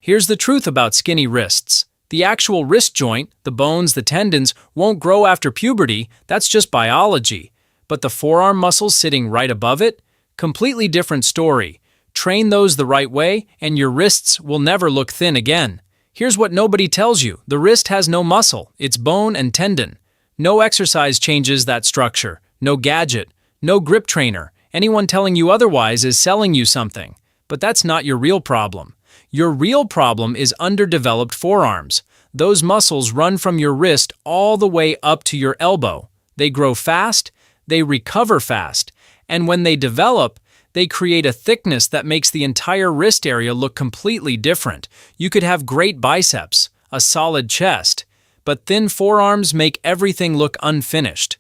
Here's the truth about skinny wrists. The actual wrist joint, the bones, the tendons, won't grow after puberty, that's just biology. But the forearm muscles sitting right above it? Completely different story. Train those the right way, and your wrists will never look thin again. Here's what nobody tells you. The wrist has no muscle, it's bone and tendon. No exercise changes that structure. No gadget. No grip trainer. Anyone telling you otherwise is selling you something. But that's not your real problem. Your real problem is underdeveloped forearms. Those muscles run from your wrist all the way up to your elbow. They grow fast, they recover fast, and when they develop, they create a thickness that makes the entire wrist area look completely different. You could have great biceps, a solid chest, but thin forearms make everything look unfinished.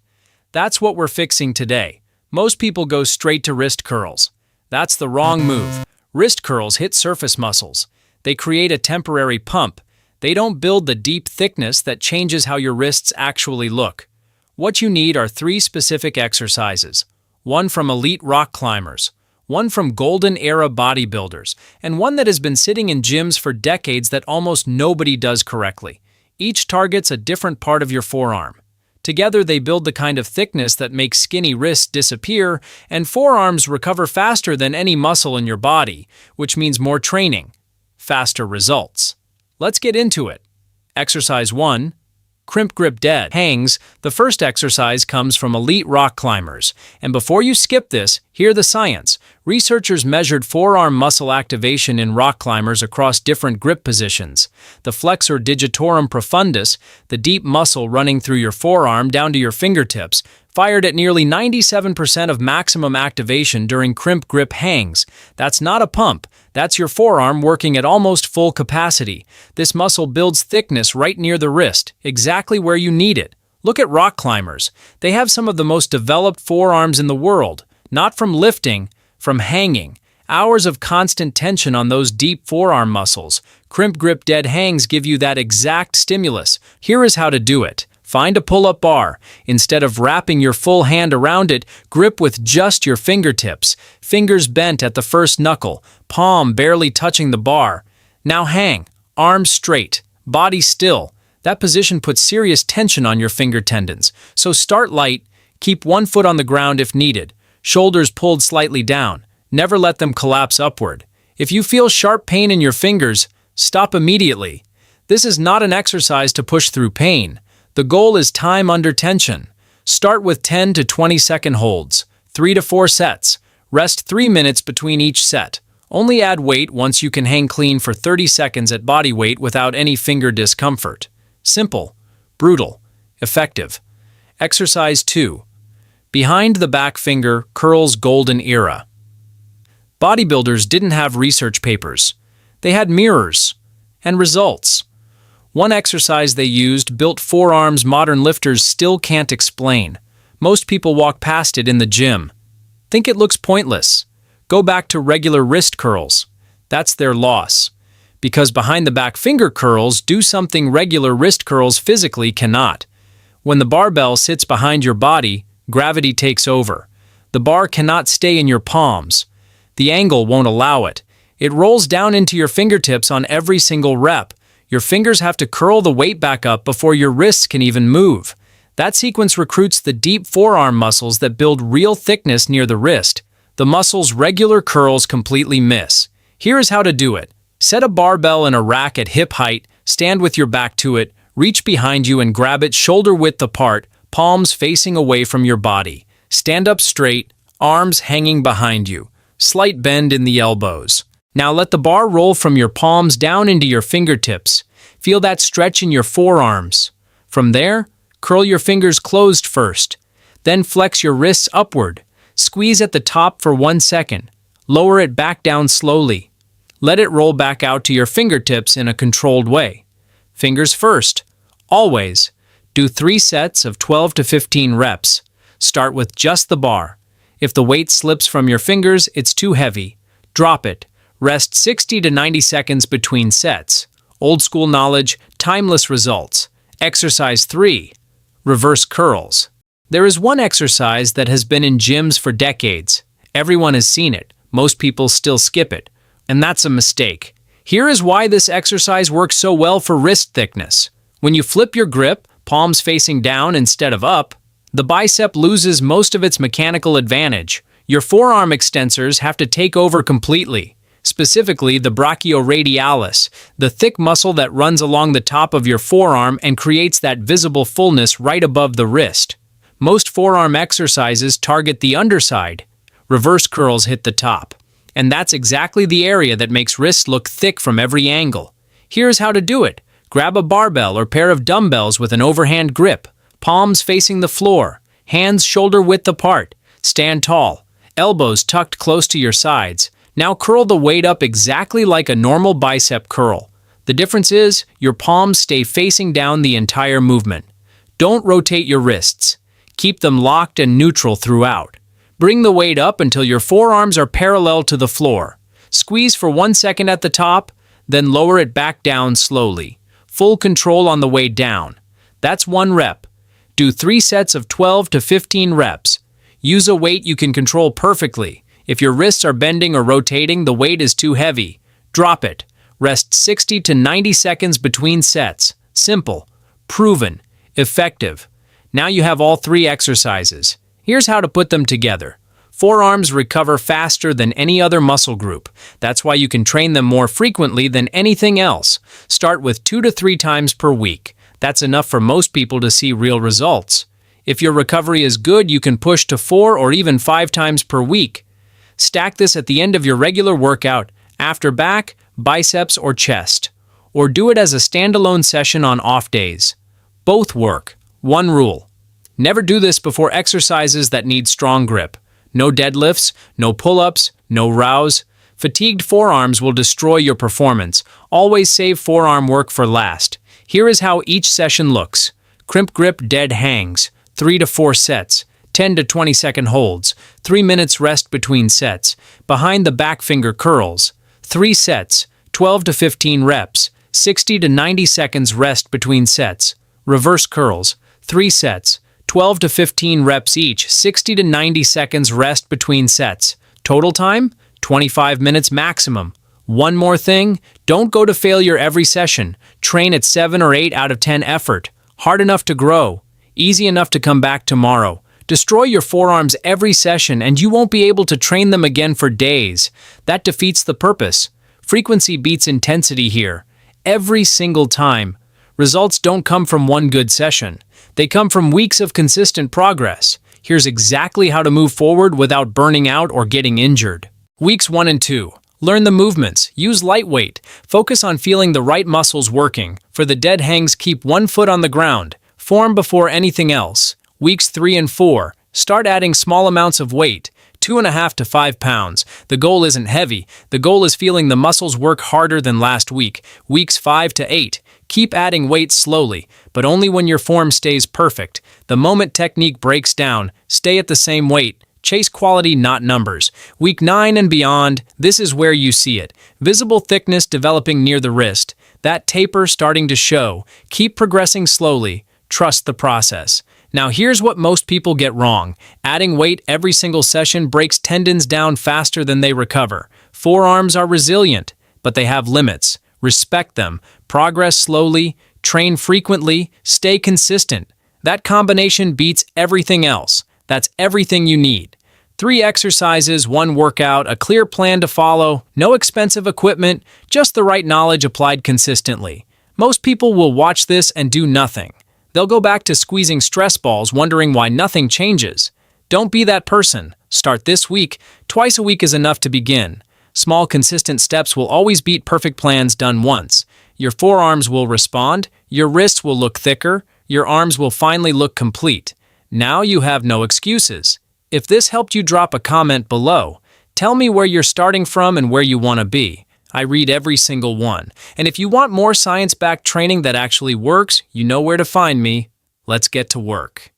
That's what we're fixing today. Most people go straight to wrist curls. That's the wrong move. Wrist curls hit surface muscles. They create a temporary pump. They don't build the deep thickness that changes how your wrists actually look. What you need are 3 specific exercises. One from elite rock climbers, one from golden era bodybuilders, and one that has been sitting in gyms for decades that almost nobody does correctly. Each targets a different part of your forearm. Together they build the kind of thickness that makes skinny wrists disappear and forearms recover faster than any muscle in your body, which means more training, faster results. Let's get into it. Exercise 1. Crimp Grip Dead Hangs. The first exercise comes from elite rock climbers. And before you skip this, hear the science. Researchers measured forearm muscle activation in rock climbers across different grip positions. The flexor digitorum profundus, the deep muscle running through your forearm down to your fingertips, fired at nearly 97% of maximum activation during crimp grip hangs. That's not a pump. That's your forearm working at almost full capacity. This muscle builds thickness right near the wrist, exactly where you need it. Look at rock climbers. They have some of the most developed forearms in the world, not from lifting, from hanging. Hours of constant tension on those deep forearm muscles. Crimp Grip Dead hangs give you that exact stimulus. Here is how to do it. Find a pull-up bar. Instead of wrapping your full hand around it, grip with just your fingertips. Fingers bent at the first knuckle, palm barely touching the bar. Now hang, arms straight, body still. That position puts serious tension on your finger tendons. So start light, keep one foot on the ground if needed. Shoulders pulled slightly down. Never let them collapse upward. If you feel sharp pain in your fingers, stop immediately. This is not an exercise to push through pain. The goal is time under tension. Start with 10 to 20 second holds, 3 to 4 sets. Rest 3 minutes between each set. Only add weight once you can hang clean for 30 seconds at body weight without any finger discomfort. Simple, brutal, effective. Exercise 2. Behind the back finger curls golden era. Bodybuilders didn't have research papers. They had mirrors and results. One exercise they used built forearms modern lifters still can't explain. Most people walk past it in the gym. Think it looks pointless. Go back to regular wrist curls. That's their loss. Because behind the back finger curls do something regular wrist curls physically cannot. When the barbell sits behind your body, gravity takes over. The bar cannot stay in your palms. The angle won't allow it. It rolls down into your fingertips on every single rep. Your fingers have to curl the weight back up before your wrists can even move. That sequence recruits the deep forearm muscles that build real thickness near the wrist. The muscles regular curls completely miss. Here is how to do it. Set a barbell in a rack at hip height, stand with your back to it, reach behind you and grab it shoulder width apart, palms facing away from your body. Stand up straight, arms hanging behind you. Slight bend in the elbows. Now let the bar roll from your palms down into your fingertips. Feel that stretch in your forearms. From there, curl your fingers closed first. Then flex your wrists upward. Squeeze at the top for 1 second. Lower it back down slowly. Let it roll back out to your fingertips in a controlled way. Fingers first. Always. Do 3 sets of 12 to 15 reps. Start with just the bar. If the weight slips from your fingers, it's too heavy. Drop it. Rest 60 to 90 seconds between sets. Old school knowledge, timeless results. Exercise 3. Reverse curls. There is one exercise that has been in gyms for decades. Everyone has seen it. Most people still skip it. And that's a mistake. Here is why this exercise works so well for wrist thickness. When you flip your grip, palms facing down instead of up, the bicep loses most of its mechanical advantage. Your forearm extensors have to take over completely, specifically the brachioradialis, the thick muscle that runs along the top of your forearm and creates that visible fullness right above the wrist. Most forearm exercises target the underside. Reverse curls hit the top. And that's exactly the area that makes wrists look thick from every angle. Here's how to do it. Grab a barbell or pair of dumbbells with an overhand grip, palms facing the floor, hands shoulder width apart. Stand tall, elbows tucked close to your sides. Now curl the weight up exactly like a normal bicep curl. The difference is your palms stay facing down the entire movement. Don't rotate your wrists. Keep them locked and neutral throughout. Bring the weight up until your forearms are parallel to the floor. Squeeze for 1 second at the top, then lower it back down slowly. Full control on the way down. That's 1 rep. Do 3 sets of 12 to 15 reps. Use a weight you can control perfectly. If your wrists are bending or rotating, the weight is too heavy. Drop it. Rest 60 to 90 seconds between sets. Simple, proven, effective. Now you have all 3 exercises. Here's how to put them together. Forearms recover faster than any other muscle group. That's why you can train them more frequently than anything else. Start with 2 to 3 times per week. That's enough for most people to see real results. If your recovery is good, you can push to 4 or even 5 times per week. Stack this at the end of your regular workout, after back, biceps, or chest. Or do it as a standalone session on off days. Both work. 1 rule. Never do this before exercises that need strong grip. No deadlifts, no pull-ups, no rows. Fatigued forearms will destroy your performance. Always save forearm work for last. Here is how each session looks. Crimp grip dead hangs, 3 to 4 sets, 10 to 20 second holds, 3 minutes rest between sets. Behind the back finger curls, 3 sets, 12 to 15 reps, 60 to 90 seconds rest between sets. Reverse curls, 3 sets, 12 to 15 reps each, 60 to 90 seconds rest between sets. Total time? 25 minutes maximum. One more thing, don't go to failure every session. Train at 7 or 8 out of 10 effort. Hard enough to grow. Easy enough to come back tomorrow. Destroy your forearms every session and you won't be able to train them again for days. That defeats the purpose. Frequency beats intensity here. Every single time. Results don't come from one good session. They come from weeks of consistent progress. Here's exactly how to move forward without burning out or getting injured. Weeks 1 and 2. Learn the movements. Use lightweight. Focus on feeling the right muscles working. For the dead hangs, keep 1 foot on the ground. Form before anything else. Weeks 3 and 4. Start adding small amounts of weight. 2.5 to 5 pounds. The goal isn't heavy. The goal is feeling the muscles work harder than last week. Weeks 5 to 8. Keep adding weight slowly, but only when your form stays perfect. The moment technique breaks down, stay at the same weight. Chase quality, not numbers. Week 9 and beyond, this is where you see it. Visible thickness developing near the wrist. That taper starting to show. Keep progressing slowly. Trust the process. Now here's what most people get wrong. Adding weight every single session breaks tendons down faster than they recover. Forearms are resilient, but they have limits. Respect them. Progress slowly. Train frequently. Stay consistent. That combination beats everything else. That's everything you need. 3 exercises, 1 workout, a clear plan to follow, no expensive equipment, just the right knowledge applied consistently. Most people will watch this and do nothing. They'll go back to squeezing stress balls wondering why nothing changes. Don't be that person. Start this week. Twice a week is enough to begin. Small, consistent steps will always beat perfect plans done once. Your forearms will respond, your wrists will look thicker, your arms will finally look complete. Now you have no excuses. If this helped you, drop a comment below. Tell me where you're starting from and where you want to be. I read every single one. And if you want more science-backed training that actually works, you know where to find me. Let's get to work.